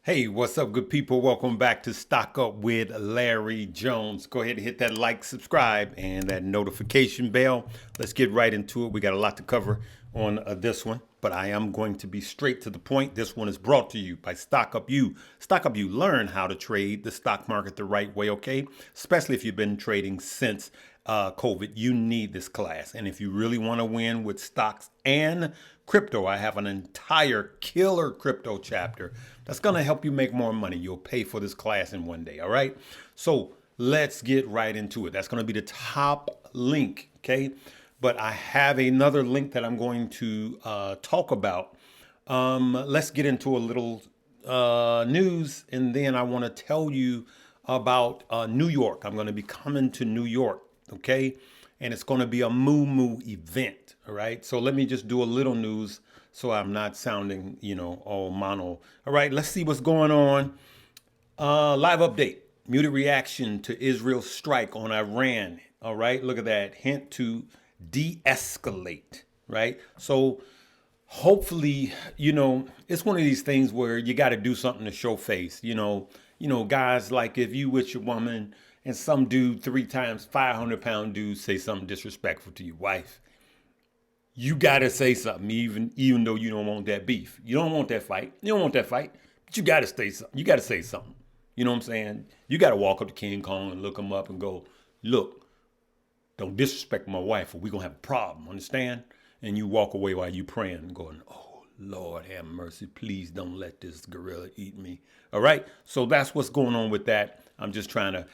Hey, what's up, good people? Welcome back to Stock Up with Larry Jones. Go ahead and hit that like, subscribe, and that notification bell. Let's get right into it. We got a lot to cover on this one, but I am going to be straight to the point. This one is brought to you by Stock Up You. Stock Up You, learn how to trade the stock market the right way, okay? Especially if you've been trading since COVID. You need this class. And if you really want to win with stocks and crypto, I have an entire killer crypto chapter that's going to help you make more money. You'll pay for this class in one day. All right. So let's get right into it. That's going to be the top link. Okay. But I have another link that I'm going to talk about. Let's get into a little news. And then I want to tell you about New York. I'm going to be coming to New York. Okay. And it's going to be a MooMoo event. All right. So let me just do a little news so I'm not sounding, all mono. All right. Let's see what's going on. Live update. Muted reaction to Israel's strike on Iran. All right. Look at that. Hint to de-escalate. Right. So hopefully, it's one of these things where you got to do something to show face. Guys, like if you with your woman and some dude 3 times 500-pound dude say something disrespectful to your wife, you gotta say something, even though you don't want that beef. You don't want that fight. You don't want that fight, but you gotta say something. You gotta say something. You know what I'm saying? You gotta walk up to King Kong and look him up and go, look, don't disrespect my wife or we're gonna have a problem, understand? And you walk away while you praying and going, oh, Lord have mercy, please don't let this gorilla eat me. All right, so that's what's going on with that. I'm just trying to,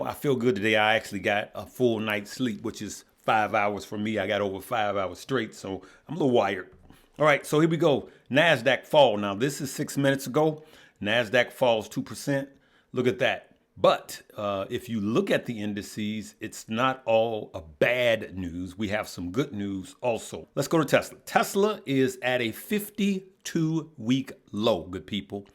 I feel good today. I actually got a full night's sleep, which is 5 hours for me. I got over 5 hours straight, so I'm a little wired. All right, so here we go. Nasdaq fall. Now, this is 6 minutes ago. Nasdaq falls 2%. Look at that. But if you look at the indices, it's not all a bad news. We have some good news also. Let's go to Tesla. Tesla is at a 52-week low, good people.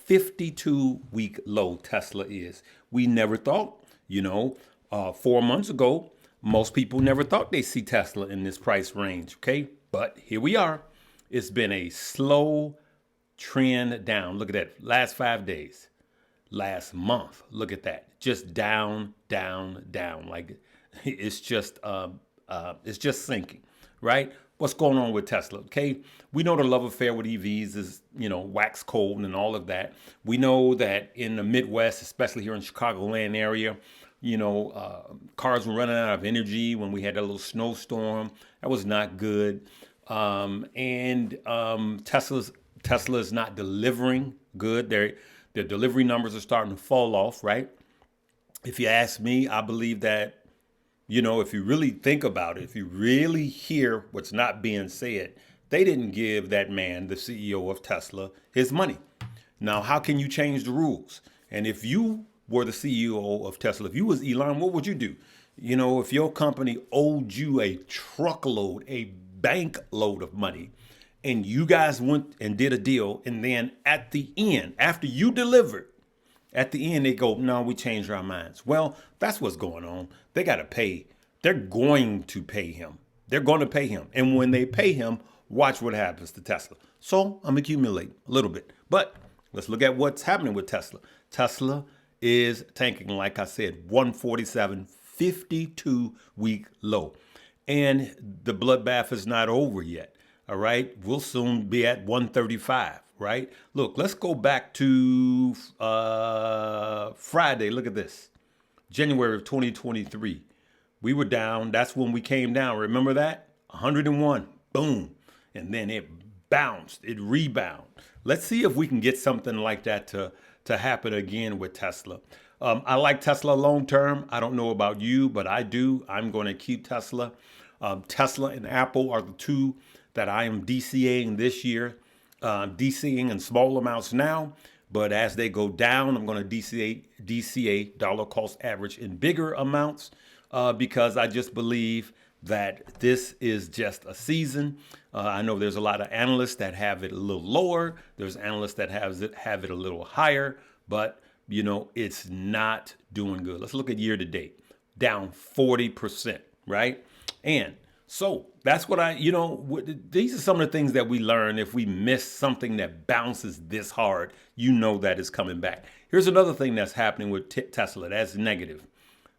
52-week low Tesla is. We never thought, 4 months ago, most people never thought they'd see Tesla in this price range, okay? But here we are. It's been a slow trend down. Look at that. Last 5 days. Last month. Look at that. Just down, down, down. Like it's just sinking, right? What's going on with Tesla? Okay, we know the love affair with EVs is, wax cold and all of that. We know that in the Midwest, especially here in Chicagoland area, cars were running out of energy when we had that little snowstorm. That was not good. Tesla is not delivering good. Their delivery numbers are starting to fall off, right? If you ask me, I believe that, if you really think about it, if you really hear what's not being said, they didn't give that man, the CEO of Tesla, his money. Now, how can you change the rules? And if you were the CEO of Tesla, if you was Elon, what would you do? If your company owed you a truckload, a bank load of money, and you guys went and did a deal, and then at the end, after you delivered, at the end, they go, no, we changed our minds. Well, that's what's going on. They got to pay. They're going to pay him. They're going to pay him. And when they pay him, watch what happens to Tesla. So I'm accumulating a little bit. But let's look at what's happening with Tesla. Tesla is tanking, like I said, 147, 52-week low. And the bloodbath is not over yet. All right. We'll soon be at 135. Right. Look, let's go back to Friday. Look at this. January of 2023. We were down. That's when we came down. Remember that? 101. Boom. And then it bounced. It rebounded. Let's see if we can get something like that to happen again with Tesla. I like Tesla long term. I don't know about you, but I do. I'm going to keep Tesla. Tesla and Apple are the two that I am DCAing this year. DCAing in small amounts now, but as they go down, I'm going to DCA dollar cost average in bigger amounts because I just believe that this is just a season. I know there's a lot of analysts that have it a little lower. There's analysts that have it a little higher, but it's not doing good. Let's look at year to date, down 40%, right? And So that's what these are some of the things that we learn. If we miss something that bounces this hard, you know that it's coming back. Here's another thing that's happening with Tesla. That's negative.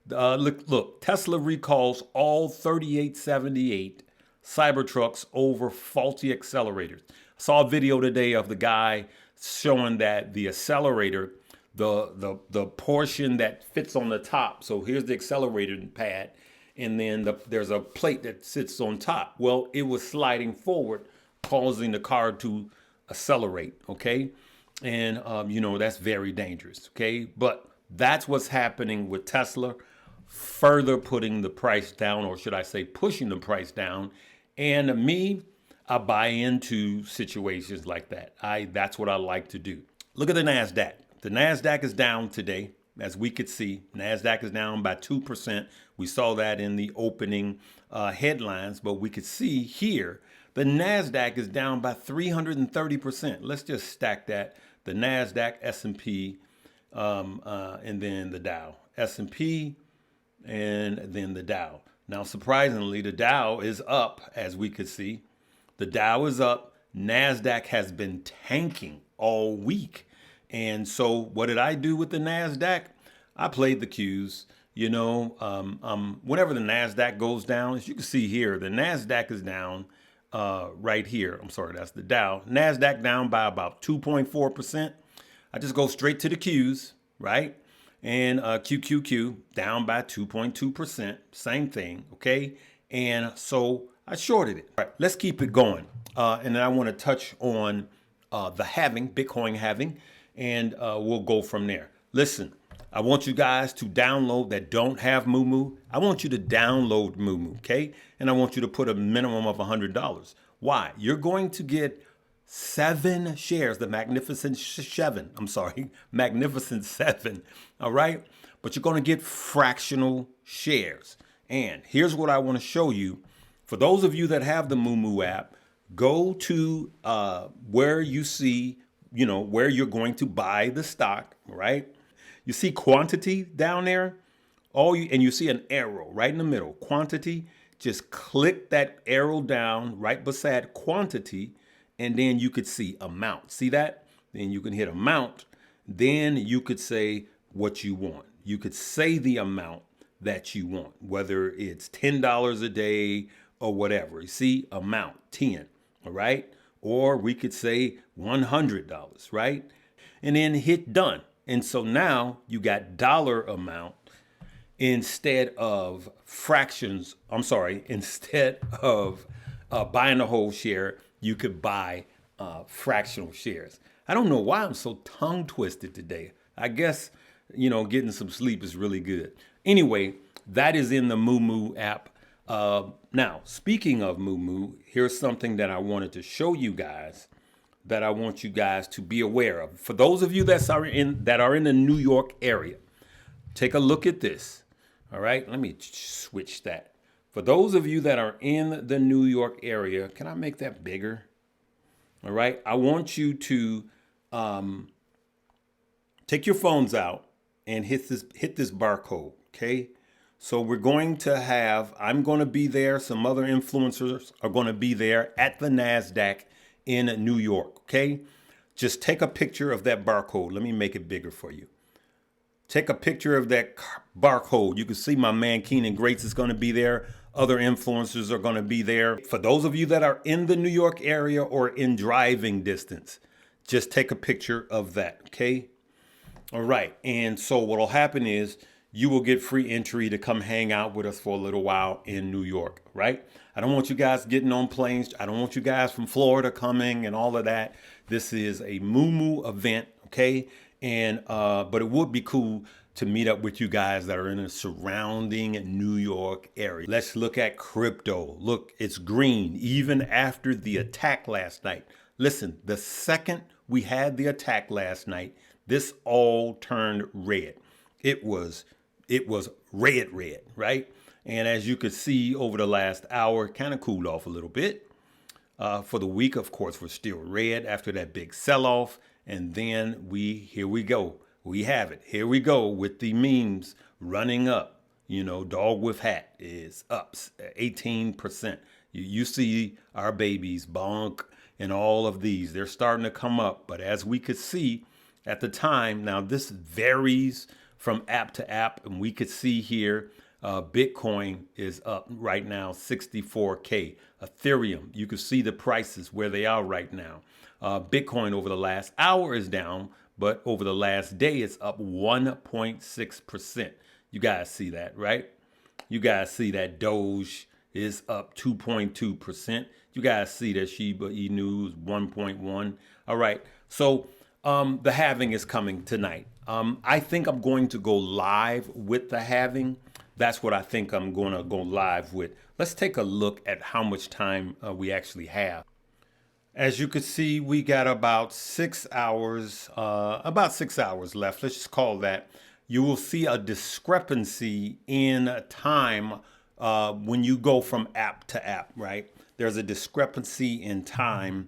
Look, Tesla recalls all 3878 Cybertrucks over faulty accelerators. I saw a video today of the guy showing that the accelerator, the portion that fits on the top. So here's the accelerator pad, and then there's a plate that sits on top. Well, it was sliding forward, causing the car to accelerate. Okay, and that's very dangerous. Okay, but that's what's happening with Tesla, further putting the price down, or should I say pushing the price down. And me, I buy into situations like that. That's what I like to do. Look at the Nasdaq. The Nasdaq is down today, as we could see. Nasdaq is down by 2%. We saw that in the opening headlines, but we could see here the Nasdaq is down by 330%. Let's just stack that. The Nasdaq, S&P, and then the Dow. S&P, and then the Dow. Now, surprisingly, the Dow is up, as we could see. The Dow is up. Nasdaq has been tanking all week. And so what did I do with the Nasdaq? I played the cues. Whenever the Nasdaq goes down, as you can see here, the Nasdaq is down right here. I'm sorry, that's the Dow. Nasdaq down by about 2.4%. I just go straight to the cues, right? And QQQ down by 2.2%. Same thing, okay? And so I shorted it. All right, let's keep it going. And then I want to touch on the halving, Bitcoin halving, and we'll go from there. Listen, I want you guys to download that don't have MooMoo. I want you to download MooMoo, okay? And I want you to put a minimum of $100. Why? You're going to get 7 shares, the Magnificent Seven. Magnificent Seven. All right. But you're going to get fractional shares. And here's what I want to show you. For those of you that have the MooMoo app, go to where you see, where you're going to buy the stock, right? You see quantity down there, and you see an arrow right in the middle, quantity. Just click that arrow down right beside quantity, and then you could see amount. See that? Then you can hit amount. Then you could say what you want. You could say the amount that you want, whether it's $10 a day or whatever. You see, amount, 10, all right? Or we could say $100, right? And then hit done. And so now you got dollar amount instead of fractions. Instead of buying a whole share, you could buy fractional shares. I don't know why I'm so tongue twisted today. I guess, getting some sleep is really good. Anyway, that is in the MooMoo app. Now, speaking of MooMoo, here's something that I wanted to show you guys that I want you guys to be aware of. For those of you that are in the New York area, take a look at this. All right, let me switch that. For those of you that are in the New York area, can I make that bigger? All right, I want you to take your phones out and hit this barcode, okay? So we're going to I'm going to be there. Some other influencers are going to be there at the NASDAQ in New York, okay? Just take a picture of that barcode. Let me make it bigger for you. Take a picture of that barcode. You can see my man Keenan Grates is going to be there. Other influencers are going to be there. For those of you that are in the New York area or in driving distance, just take a picture of that, okay? All right. And so what will happen is you will get free entry to come hang out with us for a little while in New York, right? I don't want you guys getting on planes. I don't want you guys from Florida coming and all of that. This is a MooMoo event, okay? And but it would be cool to meet up with you guys that are in the surrounding New York area. Let's look at crypto. Look, it's green even after the attack last night. Listen, the second we had the attack last night, this all turned red. It was red, right? And as you could see over the last hour, kind of cooled off a little bit. For the week, of course, we're still red after that big sell-off. And then here we go. We have it. Here we go with the memes running up. You know, dog with hat is up 18%. You see our babies, Bonk, and all of these. They're starting to come up. But as we could see at the time, now this varies from app to app. And we could see here, Bitcoin is up right now, 64K. Ethereum, you can see the prices where they are right now. Bitcoin over the last hour is down, but over the last day, it's up 1.6%. You guys see that, right? You guys see that Doge is up 2.2%. You guys see that Shiba Inu is 1.1. All right. So the halving is coming tonight. I think I'm going to go live with the halving. That's what I think I'm going to go live with. Let's take a look at how much time we actually have. As you can see, we got about 6 hours, left. Let's just call that. You will see a discrepancy in time when you go from app to app, right? There's a discrepancy in time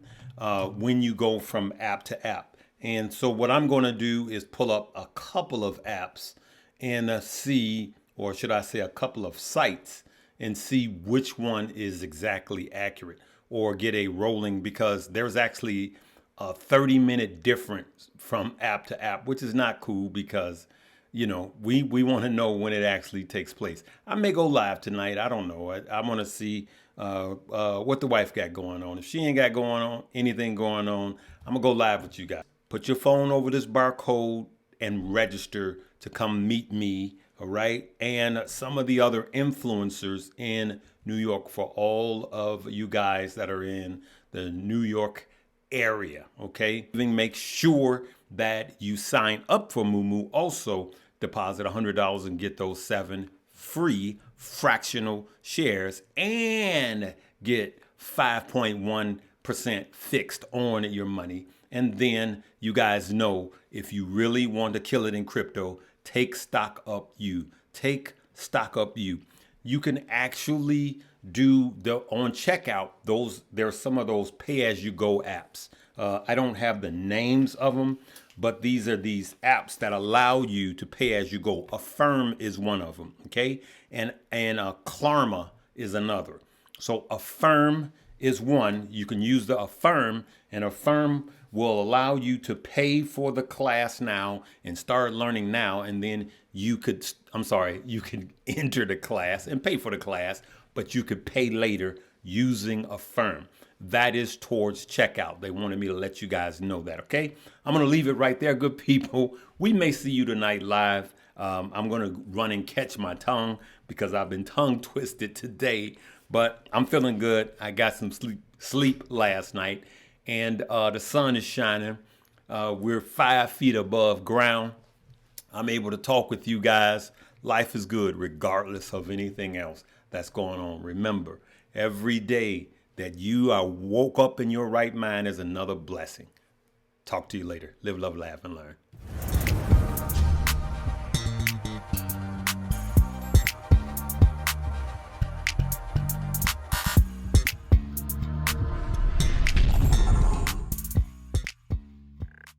when you go from app to app. And so what I'm going to do is pull up a couple of apps and see, or should I say a couple of sites, and see which one is exactly accurate, or get a rolling, because there's actually a 30-minute difference from app to app, which is not cool because, you know, we want to know when it actually takes place. I may go live tonight. I don't know. I want to see what the wife got going on. If she ain't got anything going on, I'm going to go live with you guys. Put your phone over this barcode and register to come meet me, all right? And some of the other influencers in New York, for all of you guys that are in the New York area, okay? Make sure that you sign up for MooMoo. Also, deposit $100 and get those 7 free fractional shares and get 5.1% fixed on your money. And then you guys know, if you really want to kill it in crypto, take stock up you. Take stock up you. You can actually do on checkout, there are some of those pay-as-you-go apps. I don't have the names of them, but these are these apps that allow you to pay as you go. Affirm is one of them, okay? And Klarma is another. So Affirm is one. You can use the Affirm, and Affirm will allow you to pay for the class now and start learning now, and then you can enter the class and pay for the class, but you could pay later using Affirm. That is towards checkout. They wanted me to let you guys know that, okay? I'm going to leave it right there, good people. We may see you tonight live. I'm going to run and catch my tongue because I've been tongue twisted today, but I'm feeling good. I got some sleep last night, and the sun is shining. We're 5 feet above ground. I'm able to talk with you guys. Life is good regardless of anything else that's going on. Remember, every day that you are woke up in your right mind is another blessing. Talk to you later. Live, love, laugh, and learn.